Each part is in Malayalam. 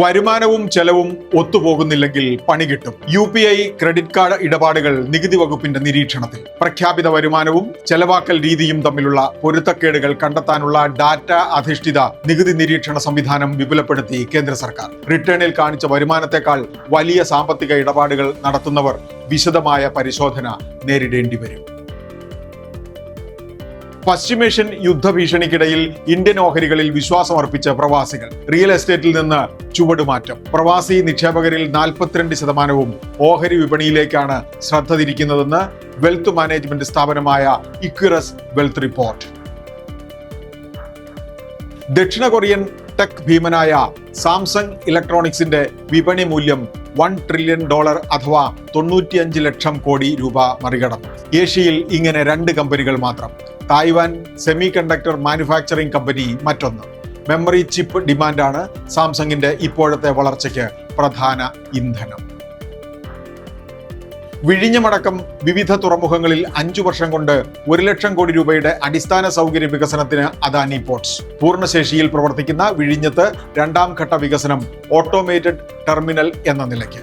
വരുമാനവും ചെലവും ഒത്തുപോകുന്നില്ലെങ്കിൽ പണി കിട്ടും. UPI ക്രെഡിറ്റ് കാർഡ് ഇടപാടുകൾ നികുതി വകുപ്പിന്റെ നിരീക്ഷണത്തിൽ. പ്രഖ്യാപിത വരുമാനവും ചെലവാക്കൽ രീതിയും തമ്മിലുള്ള പൊരുത്തക്കേടുകൾ കണ്ടെത്താനുള്ള ഡാറ്റ അധിഷ്ഠിത നികുതി നിരീക്ഷണ സംവിധാനം വിപുലപ്പെടുത്തി കേന്ദ്ര സർക്കാർ. റിട്ടേണിൽ കാണിച്ച വരുമാനത്തെക്കാൾ വലിയ സാമ്പത്തിക ഇടപാടുകൾ നടത്തുന്നവർ വിശദമായ പരിശോധന നേരിടേണ്ടി വരും. പശ്ചിമേഷ്യൻ യുദ്ധഭീഷണിക്കിടയിൽ ഇന്ത്യൻ ഓഹരികളിൽ വിശ്വാസമർപ്പിച്ച പ്രവാസികൾ. റിയൽ എസ്റ്റേറ്റിൽ നിന്ന് ചുവടുമാറ്റം. പ്രവാസി നിക്ഷേപകരിൽ 42% ഓഹരി വിപണിയിലേക്കാണ് ശ്രദ്ധ തിരിക്കുന്നതെന്ന് വെൽത്ത് മാനേജ്മെന്റ് സ്ഥാപനമായ ഇക്വിറസ് വെൽത്ത് റിപ്പോർട്ട്. ദക്ഷിണ കൊറിയൻ ടെക് ഭീമനായ സാംസങ് ഇലക്ട്രോണിക്സിന്റെ വിപണി മൂല്യം $1 ട്രില്യൺ അഥവാ 95 ലക്ഷം കോടി രൂപ മറികടന്നു. ഏഷ്യയിൽ ഇങ്ങനെ 2 കമ്പനികൾ മാത്രം. Taiwan semi conductor manufacturing company മറ്റൊന്ന്. മെമ്മറി ചിപ്പ് ഡിമാൻഡാണ് സാംസങ്ങിന്റെ ഇപ്പോഴത്തെ വളർച്ചയ്ക്ക് പ്രധാന ഇന്ധനം. വിഴിഞ്ഞമടക്കം വിവിധ തുറമുഖങ്ങളിൽ 5 വർഷം കൊണ്ട് 1 ലക്ഷം കോടി രൂപയുടെ അടിസ്ഥാന സൗകര്യ വികസനത്തിന് അദാനി പോർട്സ്. പൂർണ്ണശേഷിയിൽ പ്രവർത്തിക്കുന്ന വിഴിഞ്ഞത്ത് 2ാം ഘട്ട വികസനം ഓട്ടോമേറ്റഡ് ടെർമിനൽ എന്ന നിലയ്ക്ക്.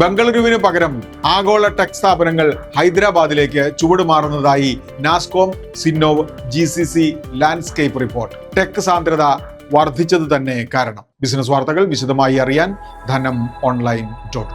ബംഗളൂരുവിന് പകരം ആഗോള ടെക് സ്ഥാപനങ്ങൾ ഹൈദരാബാദിലേക്ക് ചുവടുമാറുന്നതായി Nasscom, Zinnov, GCC landscape report. Tech സാന്ദ്രത വർദ്ധിച്ചത് തന്നെ കാരണം. ബിസിനസ് വാർത്തകൾ വിശദമായി അറിയാൻ ധനം ഓൺലൈൻ.com